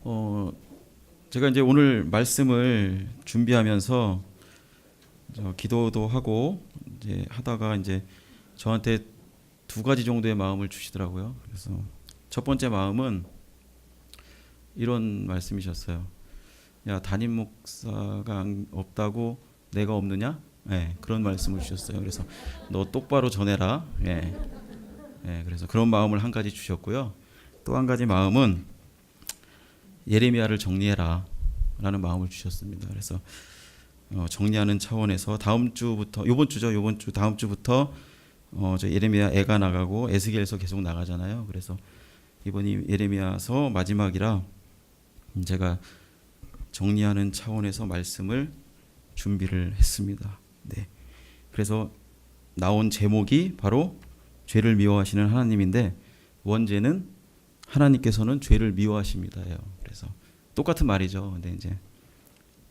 어, 제가 이제 오늘 말씀을 준비하면서 기도도 하고 이제 하다가 이제 저한테 두 가지 정도의 마음을 주시더라고요. 그래서 첫 번째 마음은 이런 말씀이셨어요. 야, 담임 목사가 없다고 내가 없느냐? 네, 그런 말씀을 주셨어요. 그래서 너 똑바로 전해라. 네, 네, 그래서 그런 마음을 한 가지 주셨고요. 또 한 가지 마음은 예레미야를 정리해라 라는 마음을 주셨습니다. 그래서 정리하는 차원에서 다음 주부터 이번 주 다음 주부터 저 예레미야 애가 나가고 에스겔서 계속 나가잖아요. 그래서 이번이 예레미야서 마지막이라 제가 정리하는 차원에서 말씀을 준비를 했습니다. 네. 그래서 나온 제목이 바로 죄를 미워하시는 하나님인데 원제는 하나님께서는 죄를 미워하십니다예요. 그래서 똑같은 말이죠. 근데 이제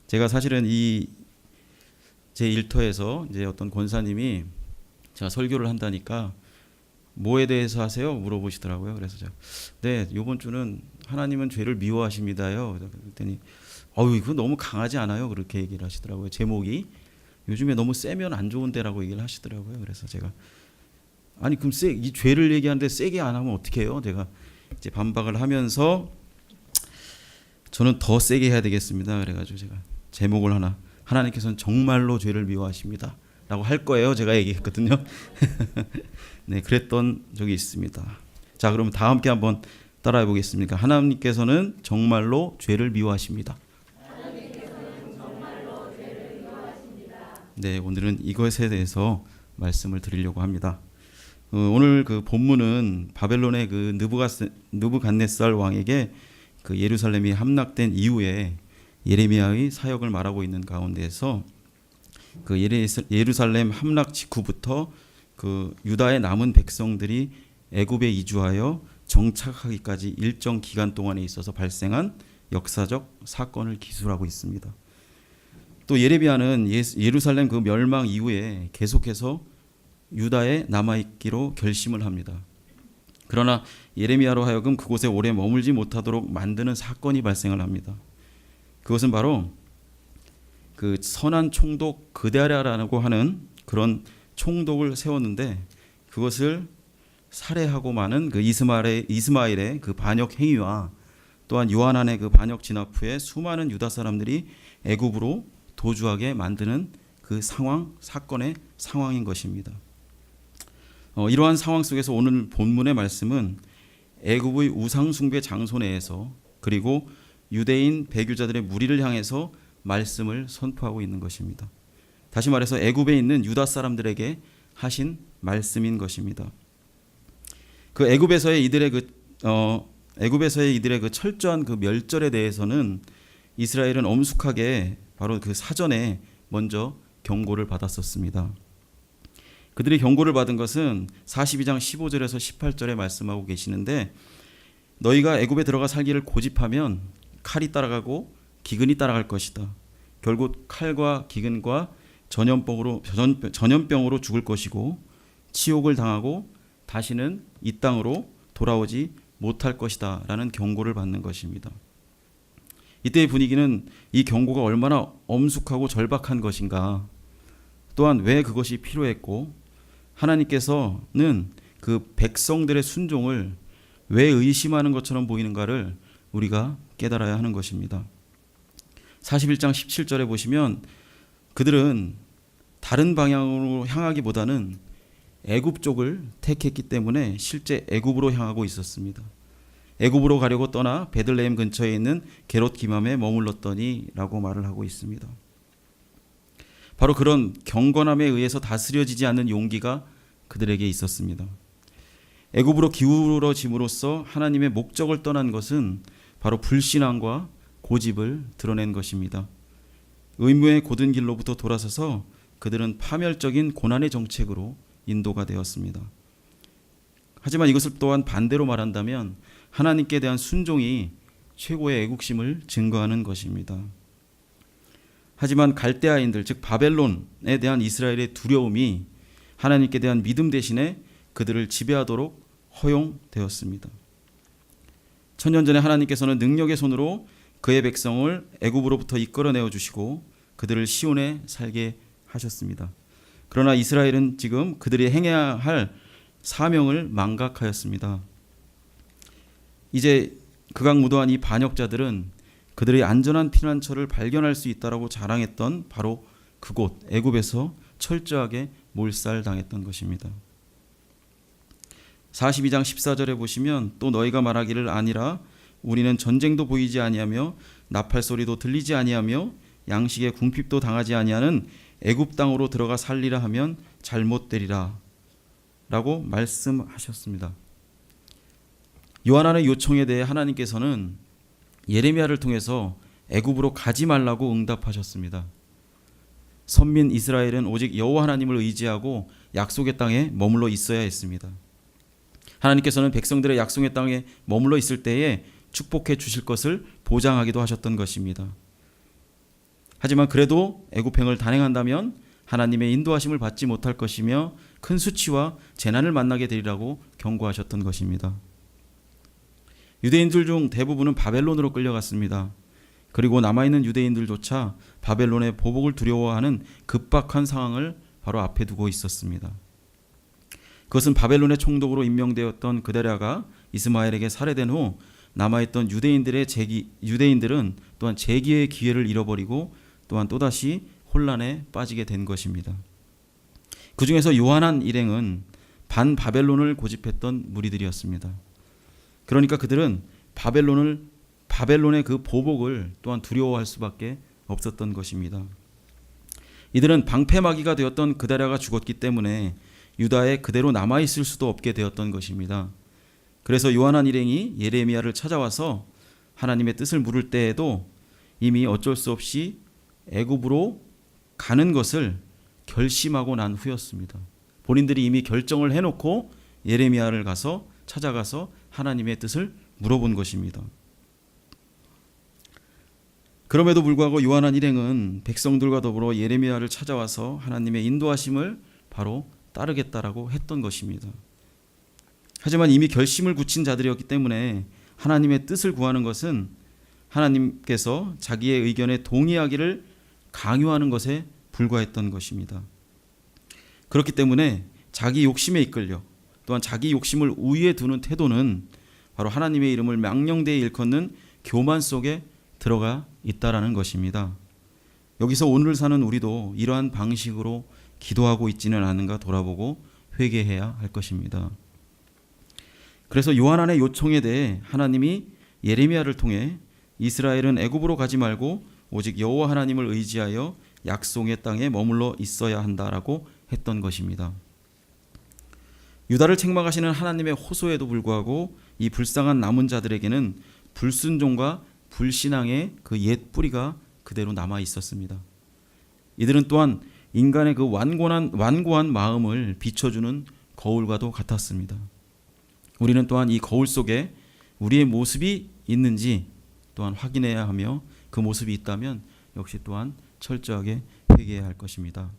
제가 사실은 이 제 일터에서 이제 어떤 권사님이 제가 설교를 한다니까 뭐에 대해서 하세요? 물어보시더라고요. 그래서 제가 네, 이번 주는 하나님은 죄를 미워하십니다요. 그랬더니 이거 너무 강하지 않아요? 그렇게 얘기를 하시더라고요. 제목이 요즘에 너무 세면 안 좋은데라고 얘기를 하시더라고요. 그래서 제가 아니 그럼 이 죄를 얘기하는데 세게 안 하면 어떻게 해요? 제가 이제 반박을 하면서 저는 더 세게 해야 되겠습니다. 그래가지고 제가 제목을 하나님께서는 정말로 죄를 미워하십니다 라고 할 거예요. 제가 얘기했거든요. 네, 그랬던 적이 있습니다. 자, 그럼 다 함께 한번 따라해 보겠습니까? 하나님께서는 정말로 죄를 미워하십니다. 네, 오늘은 이것에 대해서 말씀을 드리려고 합니다. 오늘 그 본문은 바벨론의 그 느부갓네살 왕에게 그 예루살렘이 함락된 이후에 예레미야의 사역을 말하고 있는 가운데에서 그 예루살렘 함락 직후부터 그 유다의 남은 백성들이 애굽에 이주하여 정착하기까지 일정 기간 동안에 있어서 발생한 역사적 사건을 기술하고 있습니다. 또 예레미야는 예루살렘 그 멸망 이후에 계속해서 유다에 남아있기로 결심을 합니다. 그러나 예레미야로 하여금 그곳에 오래 머물지 못하도록 만드는 사건이 발생을 합니다. 그것은 바로 그 선한 총독 그다랴라고 하는 그런 총독을 세웠는데 그것을 살해하고 마는 그 이스마엘의 그 반역 행위와 또한 요하난의 그 반역 진압 후에 수많은 유다 사람들이 애굽으로 도주하게 만드는 그 사건의 상황인 것입니다. 이러한 상황 속에서 오늘 본문의 말씀은 애굽의 우상 숭배 장소 내에서 그리고 유대인 배교자들의 무리를 향해서 말씀을 선포하고 있는 것입니다. 다시 말해서 애굽에 있는 유다 사람들에게 하신 말씀인 것입니다. 그 애굽에서의 이들의 그 철저한 그 멸절에 대해서는 이스라엘은 엄숙하게 바로 그 사전에 먼저 경고를 받았었습니다. 그들이 경고를 받은 것은 42장 15절에서 18절에 말씀하고 계시는데 너희가 애굽에 들어가 살기를 고집하면 칼이 따라가고 기근이 따라갈 것이다. 결국 칼과 기근과 전염병으로 죽을 것이고 치욕을 당하고 다시는 이 땅으로 돌아오지 못할 것이다 라는 경고를 받는 것입니다. 이때의 분위기는 이 경고가 얼마나 엄숙하고 절박한 것인가, 또한 왜 그것이 필요했고 하나님께서는 그 백성들의 순종을 왜 의심하는 것처럼 보이는가를 우리가 깨달아야 하는 것입니다. 41장 17절에 보시면 그들은 다른 방향으로 향하기보다는 애굽 쪽을 택했기 때문에 실제 애굽으로 향하고 있었습니다. 애굽으로 가려고 떠나 베들레헴 근처에 있는 게롯 기맘에 머물렀더니 라고 말을 하고 있습니다. 바로 그런 경건함에 의해서 다스려지지 않는 용기가 그들에게 있었습니다. 애굽으로 기울어짐으로써 하나님의 목적을 떠난 것은 바로 불신앙과 고집을 드러낸 것입니다. 의무의 고든 길로부터 돌아서서 그들은 파멸적인 고난의 정책으로 인도가 되었습니다. 하지만 이것을 또한 반대로 말한다면 하나님께 대한 순종이 최고의 애국심을 증거하는 것입니다. 하지만 갈대아인들, 즉 바벨론에 대한 이스라엘의 두려움이 하나님께 대한 믿음 대신에 그들을 지배하도록 허용되었습니다. 천년 전에 하나님께서는 능력의 손으로 그의 백성을 애굽으로부터 이끌어내어 주시고 그들을 시온에 살게 하셨습니다. 그러나 이스라엘은 지금 그들이 행해야 할 사명을 망각하였습니다. 이제 극악무도한 이 반역자들은 그들의 안전한 피난처를 발견할 수 있다라고 자랑했던 바로 그곳 애굽에서 철저하게 몰살당했던 것입니다. 42장 14절에 보시면 또 너희가 말하기를 아니라 우리는 전쟁도 보이지 아니하며 나팔 소리도 들리지 아니하며 양식의 궁핍도 당하지 아니하는 애굽 땅으로 들어가 살리라 하면 잘못되리라 라고 말씀하셨습니다. 요한안의 요청에 대해 하나님께서는 예레미야를 통해서 애굽으로 가지 말라고 응답하셨습니다. 선민 이스라엘은 오직 여호와 하나님을 의지하고 약속의 땅에 머물러 있어야 했습니다. 하나님께서는 백성들의 약속의 땅에 머물러 있을 때에 축복해 주실 것을 보장하기도 하셨던 것입니다. 하지만 그래도 애굽행을 단행한다면 하나님의 인도하심을 받지 못할 것이며 큰 수치와 재난을 만나게 되리라고 경고하셨던 것입니다. 유대인들 중 대부분은 바벨론으로 끌려갔습니다. 그리고 남아있는 유대인들조차 바벨론의 보복을 두려워하는 급박한 상황을 바로 앞에 두고 있었습니다. 그것은 바벨론의 총독으로 임명되었던 그데랴가 이스마엘에게 살해된 후 남아있던 유대인들은 또한 재기의 기회를 잃어버리고 또한 또다시 혼란에 빠지게 된 것입니다. 그 중에서 요한한 일행은 반바벨론을 고집했던 무리들이었습니다. 그러니까 그들은 바벨론의 그 보복을 또한 두려워할 수밖에 없었던 것입니다. 이들은 방패막이가 되었던 그데랴가 죽었기 때문에 유다에 그대로 남아있을 수도 없게 되었던 것입니다. 그래서 요한한 일행이 예레미야를 찾아와서 하나님의 뜻을 물을 때에도 이미 어쩔 수 없이 애굽으로 가는 것을 결심하고 난 후였습니다. 본인들이 이미 결정을 해놓고 예레미야를 찾아가서 하나님의 뜻을 물어본 것입니다. 그럼에도 불구하고 요한한 일행은 백성들과 더불어 예레미야를 찾아와서 하나님의 인도하심을 바로 따르겠다라고 했던 것입니다. 하지만 이미 결심을 굳힌 자들이었기 때문에 하나님의 뜻을 구하는 것은 하나님께서 자기의 의견에 동의하기를 강요하는 것에 불과했던 것입니다. 그렇기 때문에 자기 욕심에 이끌려 또한 자기 욕심을 우위에 두는 태도는 바로 하나님의 이름을 망령되이 일컫는 교만 속에 들어가 있다라는 것입니다. 여기서 오늘을 사는 우리도 이러한 방식으로 기도하고 있지는 않은가 돌아보고 회개해야 할 것입니다. 그래서 요한안의 요청에 대해 하나님이 예레미야를 통해 이스라엘은 애굽으로 가지 말고 오직 여호와 하나님을 의지하여 약속의 땅에 머물러 있어야 한다라고 했던 것입니다. 유다를 책망하시는 하나님의 호소에도 불구하고 이 불쌍한 남은 자들에게는 불순종과 불신앙의 그 옛 뿌리가 그대로 남아 있었습니다. 이들은 또한 인간의 그 완고한 마음을 비춰주는 거울과도 같았습니다. 우리는 또한 이 거울 속에 우리의 모습이 있는지 또한 확인해야 하며 그 모습이 있다면 역시 또한 철저하게 회개해야 할 것입니다.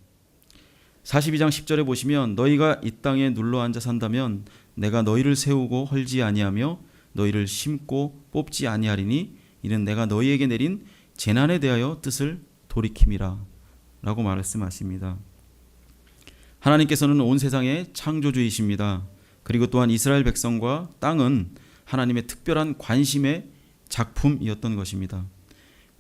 42장 10절에 보시면 너희가 이 땅에 눌러앉아 산다면 내가 너희를 세우고 헐지 아니하며 너희를 심고 뽑지 아니하리니 이는 내가 너희에게 내린 재난에 대하여 뜻을 돌이킴이라 라고 말씀하십니다. 하나님께서는 온 세상의 창조주이십니다. 그리고 또한 이스라엘 백성과 땅은 하나님의 특별한 관심의 작품이었던 것입니다.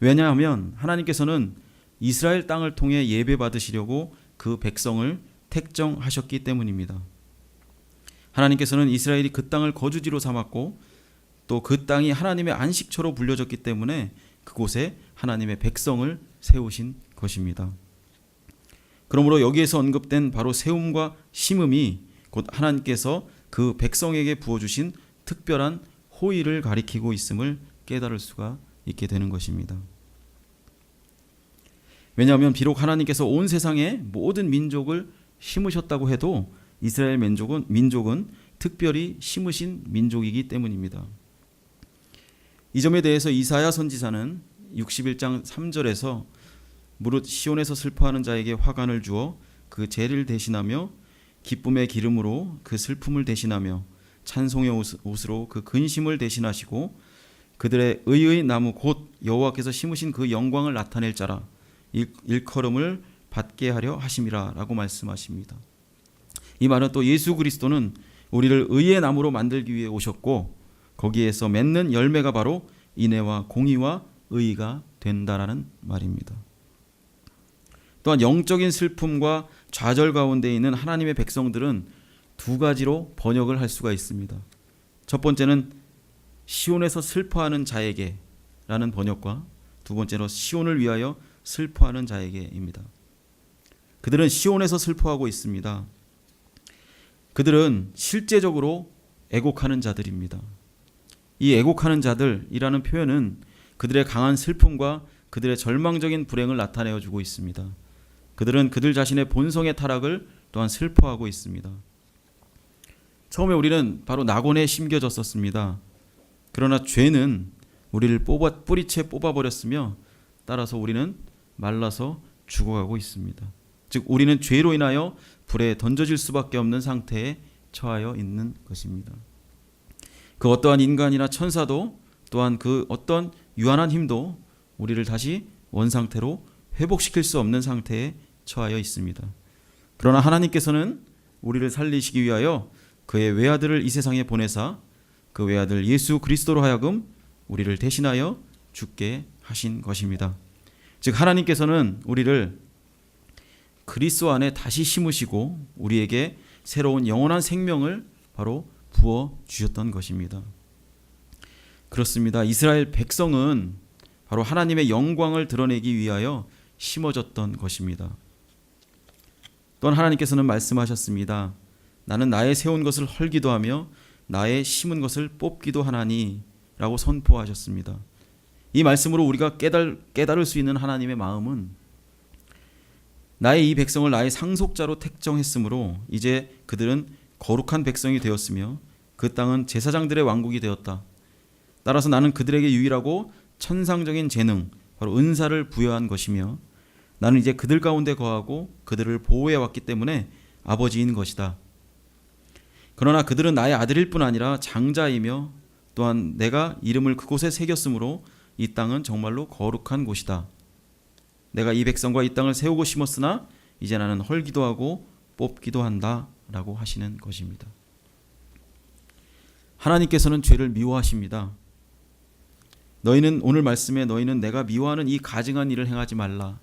왜냐하면 하나님께서는 이스라엘 땅을 통해 예배 받으시려고 그 백성을 택정하셨기 때문입니다. 하나님께서는 이스라엘이 그 땅을 거주지로 삼았고 또 그 땅이 하나님의 안식처로 불려졌기 때문에 그곳에 하나님의 백성을 세우신 것입니다. 그러므로 여기에서 언급된 바로 세움과 심음이 곧 하나님께서 그 백성에게 부어주신 특별한 호의를 가리키고 있음을 깨달을 수가 있게 되는 것입니다. 왜냐하면 비록 하나님께서 온 세상의 모든 민족을 심으셨다고 해도 이스라엘 민족은 특별히 심으신 민족이기 때문입니다. 이 점에 대해서 이사야 선지자는 61장 3절에서 무릇 시온에서 슬퍼하는 자에게 화관을 주어 그 죄를 대신하며 기쁨의 기름으로 그 슬픔을 대신하며 찬송의 옷으로 그 근심을 대신하시고 그들의 의의 나무 곧 여호와께서 심으신 그 영광을 나타낼 자라 일컬음을 받게 하려 하심이라 라고 말씀하십니다. 이 말은 또 예수 그리스도는 우리를 의의 나무로 만들기 위해 오셨고 거기에서 맺는 열매가 바로 인애와 공의와 의의가 된다라는 말입니다. 또한 영적인 슬픔과 좌절 가운데 있는 하나님의 백성들은 두 가지로 번역을 할 수가 있습니다. 첫 번째는 시온에서 슬퍼하는 자에게 라는 번역과 두 번째로 시온을 위하여 슬퍼하는 자에게입니다. 그들은 시온에서 슬퍼하고 있습니다. 그들은 실제적으로 애곡하는 자들입니다. 이 애곡하는 자들이라는 표현은 그들의 강한 슬픔과 그들의 절망적인 불행을 나타내어 주고 있습니다. 그들은 그들 자신의 본성의 타락을 또한 슬퍼하고 있습니다. 처음에 우리는 바로 낙원에 심겨졌었습니다. 그러나 죄는 우리를 뿌리채 뽑아버렸으며 따라서 우리는 말라서 죽어가고 있습니다. 즉 우리는 죄로 인하여 불에 던져질 수밖에 없는 상태에 처하여 있는 것입니다. 그 어떠한 인간이나 천사도 또한 그 어떤 유한한 힘도 우리를 다시 원상태로 회복시킬 수 없는 상태에 처하여 있습니다. 그러나 하나님께서는 우리를 살리시기 위하여 그의 외아들을 이 세상에 보내사 그 외아들 예수 그리스도로 하여금 우리를 대신하여 죽게 하신 것입니다. 즉 하나님께서는 우리를 그리스도 안에 다시 심으시고 우리에게 새로운 영원한 생명을 바로 부어 주셨던 것입니다. 그렇습니다. 이스라엘 백성은 바로 하나님의 영광을 드러내기 위하여 심어졌던 것입니다. 또한 하나님께서는 말씀하셨습니다. 나는 나의 세운 것을 헐기도 하며 나의 심은 것을 뽑기도 하나니 라고 선포하셨습니다. 이 말씀으로 우리가 깨달을 수 있는 하나님의 마음은 나의 이 백성을 나의 상속자로 택정했으므로 이제 그들은 거룩한 백성이 되었으며 그 땅은 제사장들의 왕국이 되었다. 따라서 나는 그들에게 유일하고 천상적인 재능, 바로 은사를 부여한 것이며 나는 이제 그들 가운데 거하고 그들을 보호해 왔기 때문에 아버지인 것이다. 그러나 그들은 나의 아들일 뿐 아니라 장자이며 또한 내가 이름을 그곳에 새겼으므로 이 땅은 정말로 거룩한 곳이다. 내가 이 백성과 이 땅을 세우고 심었으나 이제 나는 헐기도 하고 뽑기도 한다 라고 하시는 것입니다. 하나님께서는 죄를 미워하십니다. 너희는 오늘 말씀에 너희는 내가 미워하는 이 가증한 일을 행하지 말라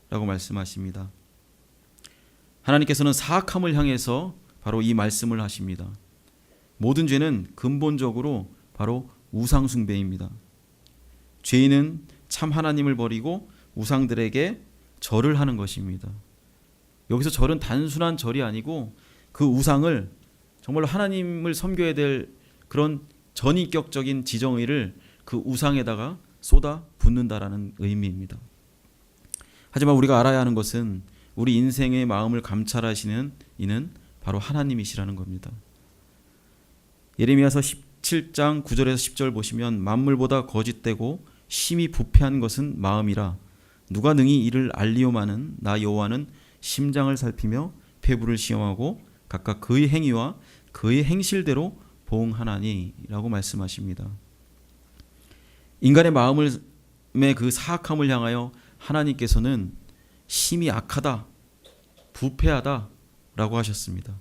라고 말씀하십니다. 하나님께서는 사악함을 향해서 바로 이 말씀을 하십니다. 모든 죄는 근본적으로 바로 우상 숭배입니다. 죄인은 참 하나님을 버리고 우상들에게 절을 하는 것입니다. 여기서 절은 단순한 절이 아니고 그 우상을 정말로 하나님을 섬겨야 될 그런 전인격적인 지정의를 그 우상에다가 쏟아 붓는다라는 의미입니다. 하지만 우리가 알아야 하는 것은 우리 인생의 마음을 감찰하시는 이는 바로 하나님이시라는 겁니다. 예레미야서 17장 9절에서 10절 보시면 만물보다 거짓되고 심히 부패한 것은 마음이라 누가 능히 이를 알리오마는 나 여호와는 심장을 살피며 폐부를 시험하고 각각 그의 행위와 그의 행실대로 보응하나니 라고 말씀하십니다. 인간의 마음의 그 사악함을 향하여 하나님께서는 심히 악하다, 부패하다 라고 하셨습니다.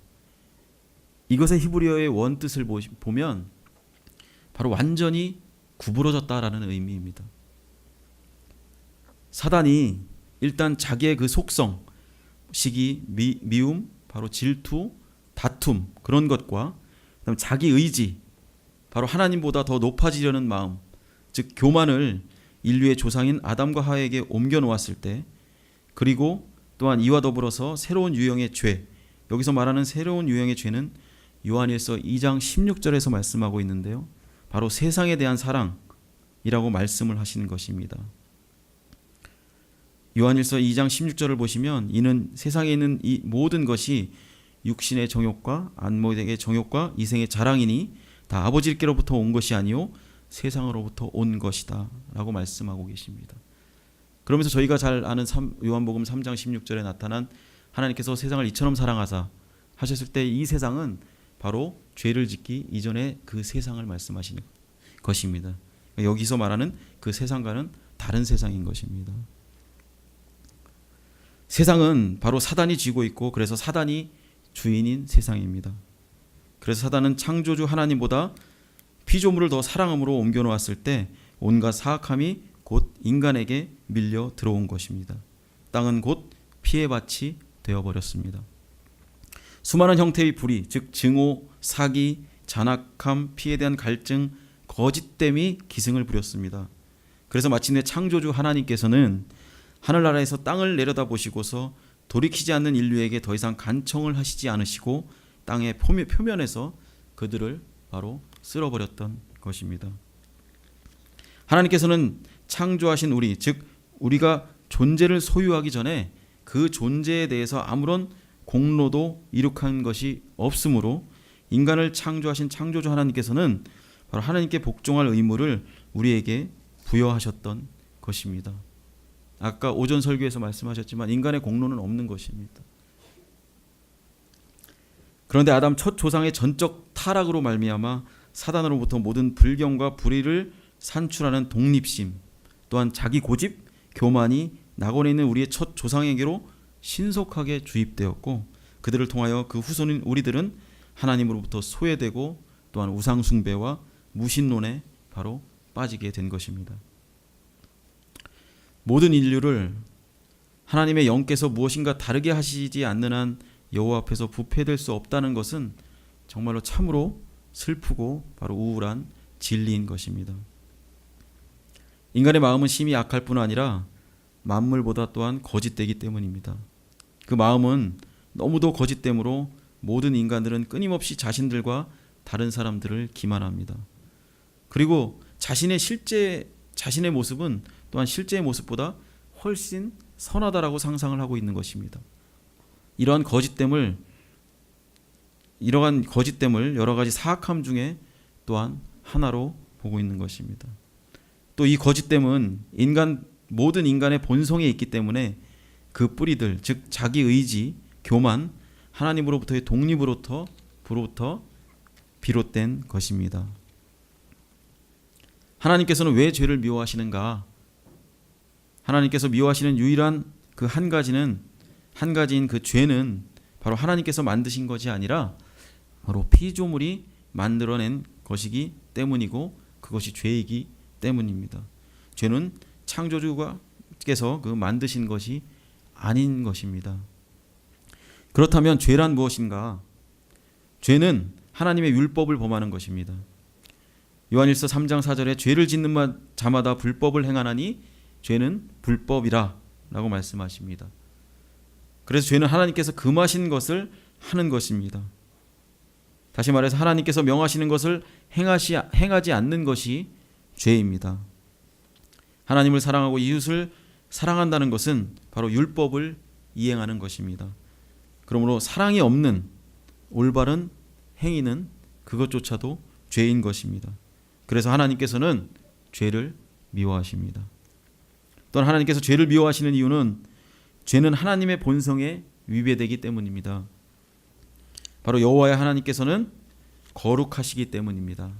이것의 히브리어의 원뜻을 보면 바로 완전히 구부러졌다라는 의미입니다. 사단이 일단 자기의 그 속성, 시기, 미움, 바로 질투, 다툼 그런 것과 그다음 자기 의지, 바로 하나님보다 더 높아지려는 마음, 즉 교만을 인류의 조상인 아담과 하와에게 옮겨 놓았을 때, 그리고 또한 이와 더불어서 새로운 유형의 죄, 여기서 말하는 새로운 유형의 죄는 요한일서 2장 16절에서 말씀하고 있는데요, 바로 세상에 대한 사랑이라고 말씀을 하시는 것입니다. 요한일서 2장 16절을 보시면 이는 세상에 있는 이 모든 것이 육신의 정욕과 안목의 정욕과 이생의 자랑이니 다 아버지께로부터 온 것이 아니요 세상으로부터 온 것이다 라고 말씀하고 계십니다. 그러면서 저희가 잘 아는 요한복음 3장 16절에 나타난 하나님께서 세상을 이처럼 사랑하사 하셨을 때 이 세상은 바로 죄를 짓기 이전의 그 세상을 말씀하시는 것입니다. 여기서 말하는 그 세상과는 다른 세상인 것입니다. 세상은 바로 사단이 쥐고 있고 그래서 사단이 주인인 세상입니다. 그래서 사단은 창조주 하나님보다 피조물을 더 사랑함으로 옮겨놓았을 때 온갖 사악함이 곧 인간에게 밀려 들어온 것입니다. 땅은 곧 피해밭이 되어버렸습니다. 수많은 형태의 불의, 즉 증오, 사기, 잔악함, 피해에 대한 갈증, 거짓됨이 기승을 부렸습니다. 그래서 마침내 창조주 하나님께서는 하늘나라에서 땅을 내려다보시고서 돌이키지 않는 인류에게 더 이상 간청을 하시지 않으시고 땅의 표면에서 그들을 바로 쓸어버렸던 것입니다. 하나님께서는 창조하신 우리, 즉 우리가 존재를 소유하기 전에 그 존재에 대해서 아무런 공로도 이룩한 것이 없으므로 인간을 창조하신 창조주 하나님께서는 바로 하나님께 복종할 의무를 우리에게 부여하셨던 것입니다. 아까 오전 설교에서 말씀하셨지만 인간의 공로는 없는 것입니다. 그런데 아담 첫 조상의 전적 타락으로 말미암아 사단으로부터 모든 불경과 불의를 산출하는 독립심, 또한 자기 고집, 교만이 낙원에 있는 우리의 첫 조상에게로 신속하게 주입되었고 그들을 통하여 그 후손인 우리들은 하나님으로부터 소외되고 또한 우상 숭배와 무신론에 바로 빠지게 된 것입니다. 모든 인류를 하나님의 영께서 무엇인가 다르게 하시지 않는 한 여호와 앞에서 부패될 수 없다는 것은 정말로 참으로 슬프고 바로 우울한 진리인 것입니다. 인간의 마음은 심히 악할 뿐 아니라 만물보다 또한 거짓되기 때문입니다. 그 마음은 너무도 거짓되므로 모든 인간들은 끊임없이 자신들과 다른 사람들을 기만합니다. 그리고 자신의 모습은 또한 실제의 모습보다 훨씬 선하다라고 상상을 하고 있는 것입니다. 이러한 거짓됨을 여러 가지 사악함 중에 또한 하나로 보고 있는 것입니다. 또 이 거짓됨은 모든 인간의 본성에 있기 때문에 그 뿌리들, 즉 자기 의지, 교만, 하나님으로부터의 독립으로부터 비롯된 것입니다. 하나님께서는 왜 죄를 미워하시는가? 하나님께서 미워하시는 유일한 그 한 가지인 그 죄는 바로 하나님께서 만드신 것이 아니라 바로 피조물이 만들어낸 것이기 때문이고 그것이 죄이기 때문입니다. 죄는 창조주께서 그 만드신 것이 아닌 것입니다. 그렇다면 죄란 무엇인가? 죄는 하나님의 율법을 범하는 것입니다. 요한일서 3장 4절에 죄를 짓는 자마다 불법을 행하나니 죄는 불법이라 라고 말씀하십니다. 그래서 죄는 하나님께서 금하신 것을 하는 것입니다. 다시 말해서 하나님께서 명하시는 것을 행하지 않는 것이 죄입니다. 하나님을 사랑하고 이웃을 사랑한다는 것은 바로 율법을 이행하는 것입니다. 그러므로 사랑이 없는 올바른 행위는 그것조차도 죄인 것입니다. 그래서 하나님께서는 죄를 미워하십니다. 또한 하나님께서 죄를 미워하시는 이유는 죄는 하나님의 본성에 위배되기 때문입니다. 바로 여호와의 하나님께서는 거룩하시기 때문입니다.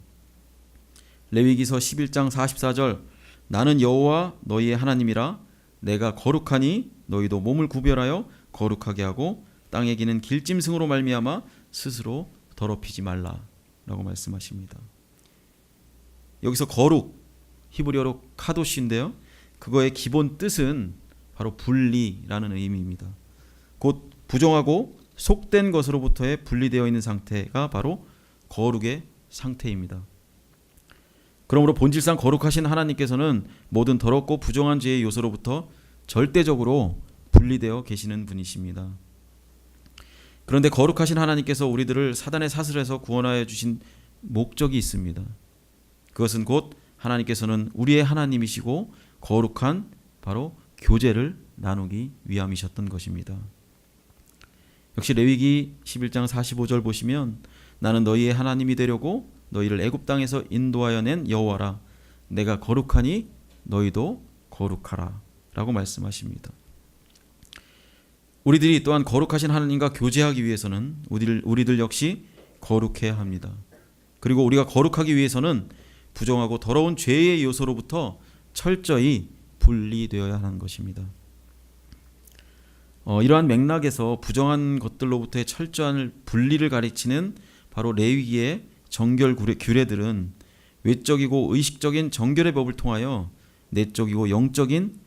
레위기서 11장 44절 나는 여호와 너희의 하나님이라 내가 거룩하니 너희도 몸을 구별하여 거룩하게 하고 땅에 기는 길짐승으로 말미암아 스스로 더럽히지 말라 라고 말씀하십니다. 여기서 거룩, 히브리어로 카도시인데요. 그거의 기본 뜻은 바로 분리라는 의미입니다. 곧 부정하고 속된 것으로부터의 분리되어 있는 상태가 바로 거룩의 상태입니다. 그러므로 본질상 거룩하신 하나님께서는 모든 더럽고 부정한 죄의 요소로부터 절대적으로 분리되어 계시는 분이십니다. 그런데 거룩하신 하나님께서 우리들을 사단의 사슬에서 구원하여 주신 목적이 있습니다. 그것은 곧 하나님께서는 우리의 하나님이시고 거룩한 바로 교제를 나누기 위함이셨던 것입니다. 역시 레위기 11장 45절 보시면 나는 너희의 하나님이 되려고 너희를 애굽 땅에서 인도하여 낸 여호와라 내가 거룩하니 너희도 거룩하라 라고 말씀하십니다. 우리들이 또한 거룩하신 하나님과 교제하기 위해서는 우리들 역시 거룩해야 합니다. 그리고 우리가 거룩하기 위해서는 부정하고 더러운 죄의 요소로부터 철저히 분리되어야 하는 것입니다. 이러한 맥락에서 부정한 것들로부터의 철저한 분리를 가르치는 바로 레위기의 정결 규례들은 외적이고 의식적인 정결의 법을 통하여 내적이고 영적인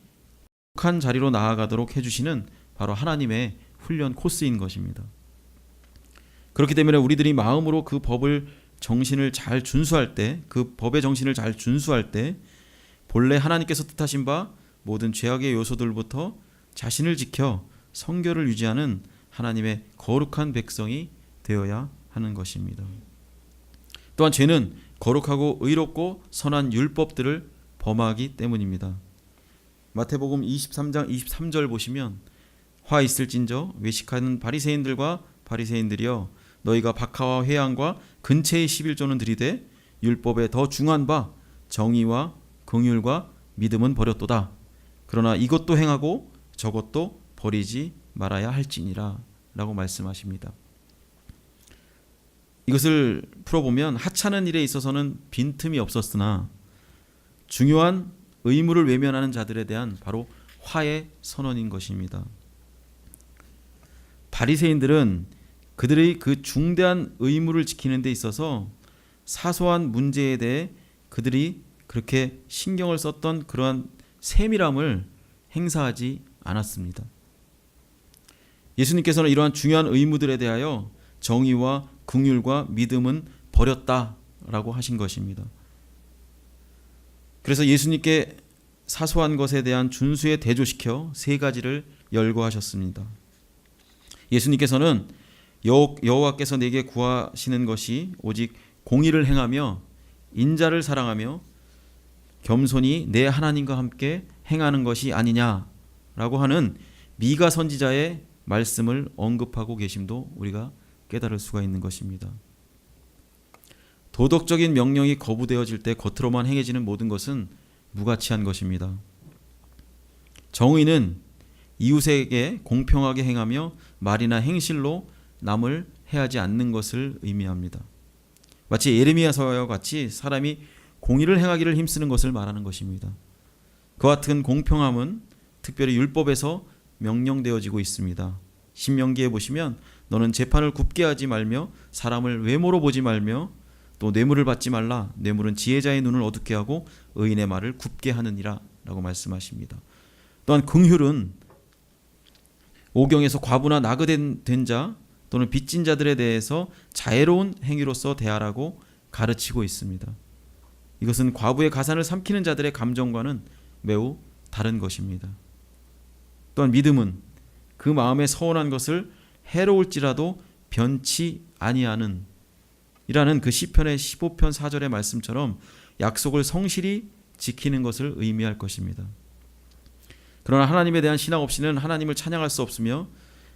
한 자리로 나아가도록 해주시는 바로 하나님의 훈련 코스인 것입니다. 그렇기 때문에 우리들이 마음으로 그 법을 정신을 잘 준수할 때, 그 법의 정신을 잘 준수할 때 본래 하나님께서 뜻하신 바 모든 죄악의 요소들부터 자신을 지켜 성결을 유지하는 하나님의 거룩한 백성이 되어야 하는 것입니다. 또한 죄는 거룩하고 의롭고 선한 율법들을 범하기 때문입니다. 마태복음 23장 23절 보시면 화 있을진저 외식하는 바리새인들과 바리새인들이여 너희가 박하와 회향과 근체의 11조는 들이되 율법에 더 중한 바 정의와 긍휼과 믿음은 버렸도다. 그러나 이것도 행하고 저것도 버리지 말아야 할지니라 라고 말씀하십니다. 이것을 풀어보면 하찮은 일에 있어서는 빈틈이 없었으나 중요한 의무를 외면하는 자들에 대한 바로 화의 선언인 것입니다. 바리새인들은 그들의 그 중대한 의무를 지키는 데 있어서 사소한 문제에 대해 그들이 그렇게 신경을 썼던 그러한 세밀함을 행사하지 않았습니다. 예수님께서는 이러한 중요한 의무들에 대하여 정의와 긍휼과 믿음은 버렸다라고 하신 것입니다. 그래서 예수님께 사소한 것에 대한 준수에 대조시켜 세 가지를 열거하셨습니다. 예수님께서는 여호와께서 내게 구하시는 것이 오직 공의를 행하며 인자를 사랑하며 겸손히 내 하나님과 함께 행하는 것이 아니냐라고 하는 미가 선지자의 말씀을 언급하고 계심도 우리가 깨달을 수가 있는 것입니다. 도덕적인 명령이 거부되어질 때 겉으로만 행해지는 모든 것은 무가치한 것입니다. 정의는 이웃에게 공평하게 행하며 말이나 행실로 남을 해하지 않는 것을 의미합니다. 마치 예레미야서와 같이 사람이 공의를 행하기를 힘쓰는 것을 말하는 것입니다. 그와 같은 공평함은 특별히 율법에서 명령되어지고 있습니다. 신명기에 보시면 너는 재판을 굽게 하지 말며 사람을 외모로 보지 말며 또 뇌물을 받지 말라. 뇌물은 지혜자의 눈을 어둡게 하고 의인의 말을 굽게 하느니라 라고 말씀하십니다. 또한 긍휼은 오경에서 과부나 나그된 자 또는 빚진 자들에 대해서 자애로운 행위로서 대하라고 가르치고 있습니다. 이것은 과부의 가산을 삼키는 자들의 감정과는 매우 다른 것입니다. 또한 믿음은 그 마음에 서운한 것을 해로울지라도 변치 아니하는 이라는 그 시편의 15편 4절의 말씀처럼 약속을 성실히 지키는 것을 의미할 것입니다. 그러나 하나님에 대한 신앙 없이는 하나님을 찬양할 수 없으며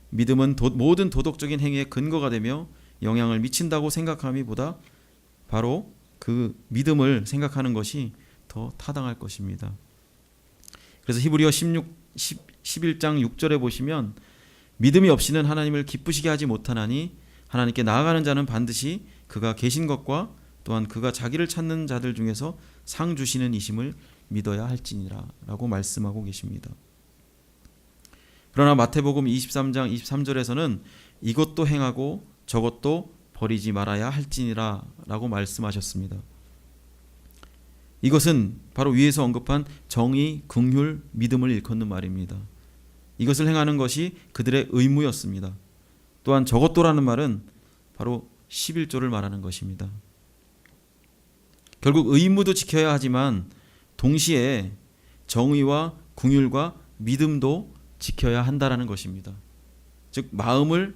믿음은 모든 도덕적인 행위의 근거가 되며 영향을 미친다고 생각함이보다 바로 그 믿음을 생각하는 것이 더 타당할 것입니다. 그래서 히브리어 11장 6절에 보시면 믿음이 없이는 하나님을 기쁘시게 하지 못하나니 하나님께 나아가는 자는 반드시 그가 계신 것과 또한 그가 자기를 찾는 자들 중에서 상 주시는 이심을 믿어야 할지니라 라고 말씀하고 계십니다. 그러나 마태복음 23장 23절에서는 이것도 행하고 저것도 버리지 말아야 할지니라 라고 말씀하셨습니다. 이것은 바로 위에서 언급한 정의, 긍휼, 믿음을 일컫는 말입니다. 이것을 행하는 것이 그들의 의무였습니다. 또한 저것도라는 말은 바로 11조를 말하는 것입니다. 결국 의무도 지켜야 하지만 동시에 정의와 긍휼과 믿음도 지켜야 한다라는 것입니다. 즉 마음을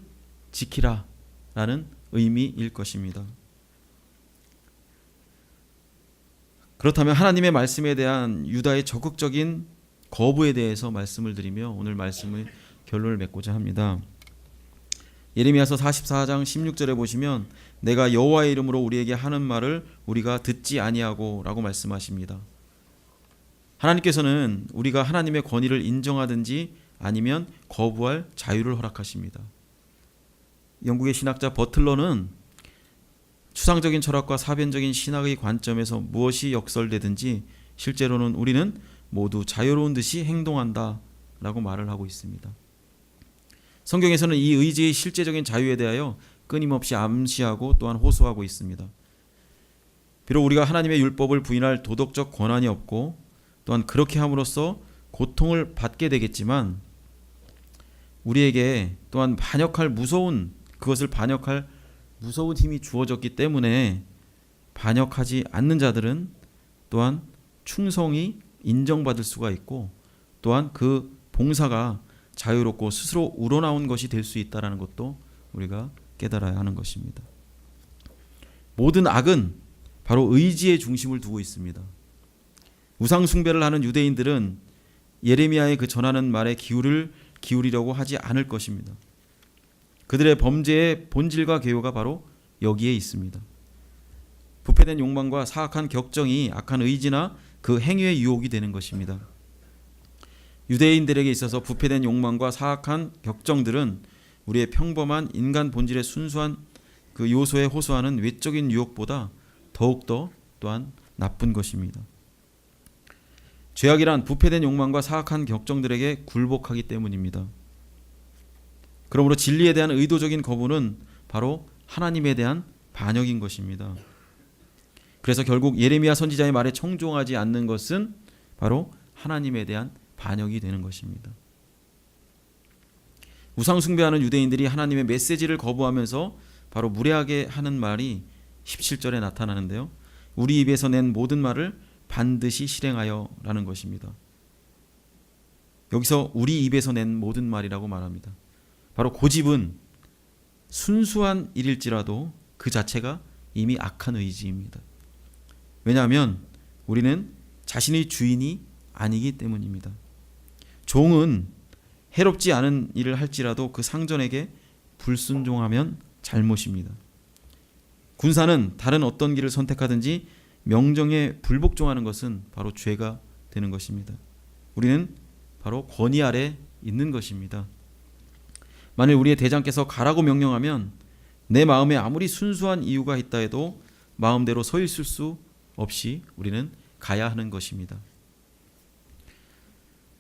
지키라라는 의미일 것입니다. 그렇다면 하나님의 말씀에 대한 유다의 적극적인 거부에 대해서 말씀을 드리며 오늘 말씀의 결론을 맺고자 합니다. 예레미야서 44장 16절에 보시면 내가 여호와의 이름으로 우리에게 하는 말을 우리가 듣지 아니하고 라고 말씀하십니다. 하나님께서는 우리가 하나님의 권위를 인정하든지 아니면 거부할 자유를 허락하십니다. 영국의 신학자 버틀러는 추상적인 철학과 사변적인 신학의 관점에서 무엇이 역설되든지 실제로는 우리는 모두 자유로운 듯이 행동한다라고 말을 하고 있습니다. 성경에서는 이 의지의 실제적인 자유에 대하여 끊임없이 암시하고 또한 호소하고 있습니다. 비록 우리가 하나님의 율법을 부인할 도덕적 권한이 없고 또한 그렇게 함으로써 고통을 받게 되겠지만 우리에게 또한 그것을 반역할 무서운 힘이 주어졌기 때문에 반역하지 않는 자들은 또한 충성이 인정받을 수가 있고 또한 그 봉사가 자유롭고 스스로 우러나온 것이 될 수 있다는 것도 우리가 깨달아야 하는 것입니다. 모든 악은 바로 의지의 중심을 두고 있습니다. 우상 숭배를 하는 유대인들은 예레미야의 그 전하는 말에 기울이려고 하지 않을 것입니다. 그들의 범죄의 본질과 개요가 바로 여기에 있습니다. 부패된 욕망과 사악한 격정이 악한 의지나 그 행위의 유혹이 되는 것입니다. 유대인들에게 있어서 부패된 욕망과 사악한 격정들은 우리의 평범한 인간 본질의 순수한 그 요소에 호소하는 외적인 유혹보다 더욱더 또한 나쁜 것입니다. 죄악이란 부패된 욕망과 사악한 격정들에게 굴복하기 때문입니다. 그러므로 진리에 대한 의도적인 거부는 바로 하나님에 대한 반역인 것입니다. 그래서 결국 예레미야 선지자의 말에 청종하지 않는 것은 바로 하나님에 대한 반역이 되는 것입니다. 우상 숭배하는 유대인들이 하나님의 메시지를 거부하면서 바로 무례하게 하는 말이 17절에 나타나는데요. 우리 입에서 낸 모든 말을 반드시 실행하여 라는 것입니다. 여기서 우리 입에서 낸 모든 말이라고 말합니다. 바로 고집은 순수한 일일지라도 그 자체가 이미 악한 의지입니다. 왜냐하면 우리는 자신의 주인이 아니기 때문입니다. 종은 해롭지 않은 일을 할지라도 그 상전에게 불순종하면 잘못입니다. 군사는 다른 어떤 길을 선택하든지 명령에 불복종하는 것은 바로 죄가 되는 것입니다. 우리는 바로 권위 아래 있는 것입니다. 만일 우리의 대장께서 가라고 명령하면 내 마음에 아무리 순수한 이유가 있다 해도 마음대로 서 있을 수 없이 우리는 가야 하는 것입니다.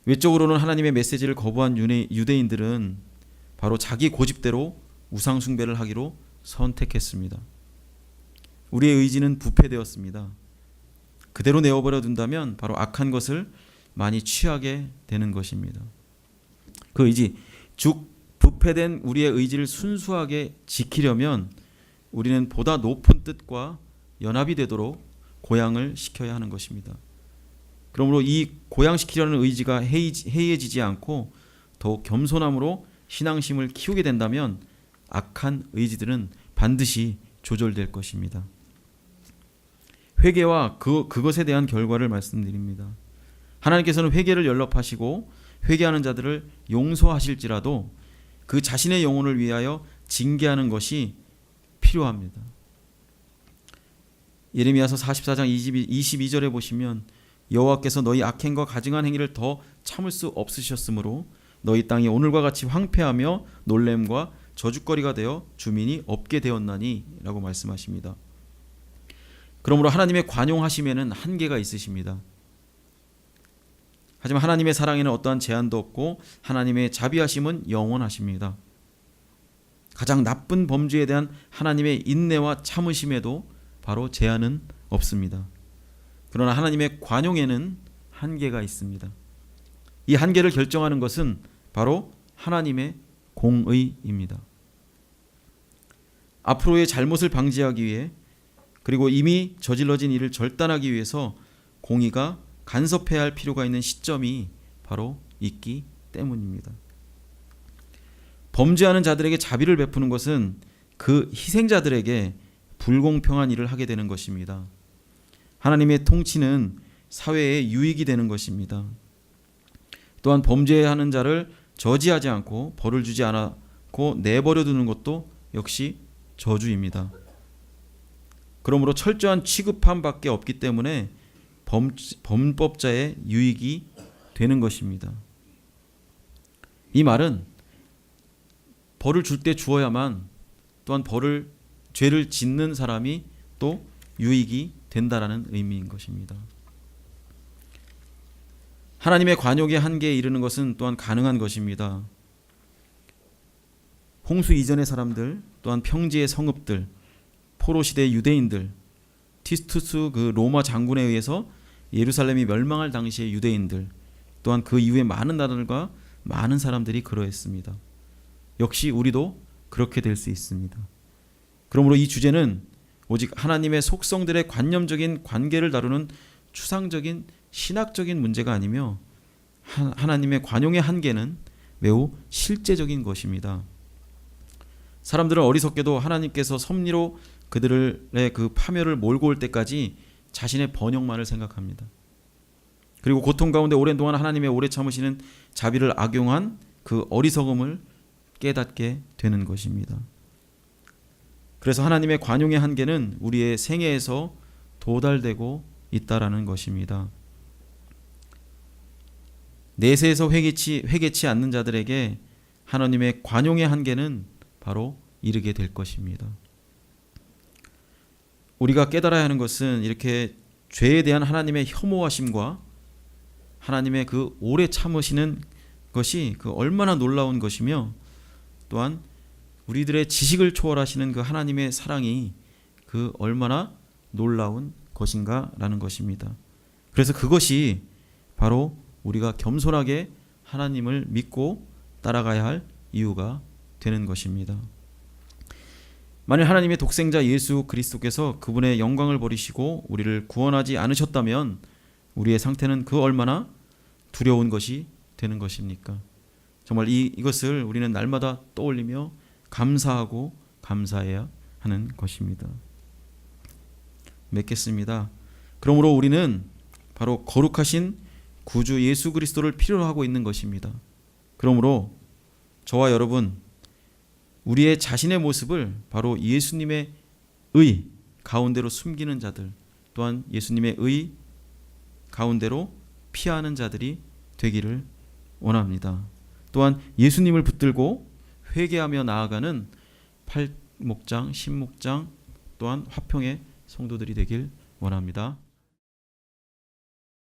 외적으로는 하나님의 메시지를 거부한 유대인들은 바로 자기 고집대로 우상 숭배를 하기로 선택했습니다. 우리의 의지는 부패되었습니다. 그대로 내어버려 둔다면 바로 악한 것을 많이 취하게 되는 것입니다. 그 의지, 즉 부패된 우리의 의지를 순수하게 지키려면 우리는 보다 높은 뜻과 연합이 되도록 고양을 시켜야 하는 것입니다. 그러므로 이 고양시키려는 의지가 해이해지지 않고 더욱 겸손함으로 신앙심을 키우게 된다면 악한 의지들은 반드시 조절될 것입니다. 회개와 그것에 대한 결과를 말씀드립니다. 하나님께서는 회개를 연락하시고 회개하는 자들을 용서하실지라도 그 자신의 영혼을 위하여 징계하는 것이 필요합니다. 예레미야서 44장 22절에 보시면 여호와께서 너희 악행과 가증한 행위를 더 참을 수 없으셨으므로 너희 땅이 오늘과 같이 황폐하며 놀램과 저주거리가 되어 주민이 없게 되었나니 라고 말씀하십니다. 그러므로 하나님의 관용하심에는 한계가 있으십니다. 하지만 하나님의 사랑에는 어떠한 제한도 없고 하나님의 자비하심은 영원하십니다. 가장 나쁜 범죄에 대한 하나님의 인내와 참으심에도 바로 제한은 없습니다. 그러나 하나님의 관용에는 한계가 있습니다. 이 한계를 결정하는 것은 바로 하나님의 공의입니다. 앞으로의 잘못을 방지하기 위해 그리고 이미 저질러진 일을 절단하기 위해서 공의가 간섭해야 할 필요가 있는 시점이 바로 있기 때문입니다. 범죄하는 자들에게 자비를 베푸는 것은 그 희생자들에게 불공평한 일을 하게 되는 것입니다. 하나님의 통치는 사회에 유익이 되는 것입니다. 또한 범죄하는 자를 저지하지 않고 벌을 주지 않고 내버려 두는 것도 역시 저주입니다. 그러므로 철저한 취급함밖에 없기 때문에 범법자의 유익이 되는 것입니다. 이 말은 벌을 줄 때 주어야만 또한 벌을 죄를 짓는 사람이 또 유익이 된다라는 의미인 것입니다. 하나님의 관용의 한계에 이르는 것은 또한 가능한 것입니다. 홍수 이전의 사람들, 또한 평지의 성읍들, 포로 시대의 유대인들, 티투스 그 로마 장군에 의해서 예루살렘이 멸망할 당시의 유대인들, 또한 그 이후에 많은 나라들과 많은 사람들이 그러했습니다. 역시 우리도 그렇게 될 수 있습니다. 그러므로 이 주제는 오직 하나님의 속성들의 관념적인 관계를 다루는 추상적인 신학적인 문제가 아니며 하나님의 관용의 한계는 매우 실제적인 것입니다. 사람들은 어리석게도 하나님께서 섭리로 그들의 그 파멸을 몰고 올 때까지 자신의 번영만을 생각합니다. 그리고 고통 가운데 오랜 동안 하나님의 오래 참으시는 자비를 악용한 그 어리석음을 깨닫게 되는 것입니다. 그래서 하나님의 관용의 한계는 우리의 생애에서 도달되고 있다라는 것입니다. 내세에서 회개치 않는 자들에게 하나님의 관용의 한계는 바로 이르게 될 것입니다. 우리가 깨달아야 하는 것은 이렇게 죄에 대한 하나님의 혐오하심과 하나님의 그 오래 참으시는 것이 그 얼마나 놀라운 것이며, 또한 우리들의 지식을 초월하시는 그 하나님의 사랑이 그 얼마나 놀라운 것인가라는 것입니다. 그래서 그것이 바로 우리가 겸손하게 하나님을 믿고 따라가야 할 이유가 되는 것입니다. 만일 하나님의 독생자 예수 그리스도께서 그분의 영광을 버리시고 우리를 구원하지 않으셨다면 우리의 상태는 그 얼마나 두려운 것이 되는 것입니까? 정말 이것을 우리는 날마다 떠올리며 감사하고 감사해야 하는 것입니다. 맺겠습니다. 그러므로 우리는 바로 거룩하신 구주 예수 그리스도를 필요로 하고 있는 것입니다. 그러므로 저와 여러분, 우리의 자신의 모습을 바로 예수님의 의 가운데로 숨기는 자들, 또한 예수님의 의 가운데로 피하는 자들이 되기를 원합니다. 또한 예수님을 붙들고 회개하며 나아가는 팔목장, 신목장, 또한 화평의 성도들이 되길 원합니다.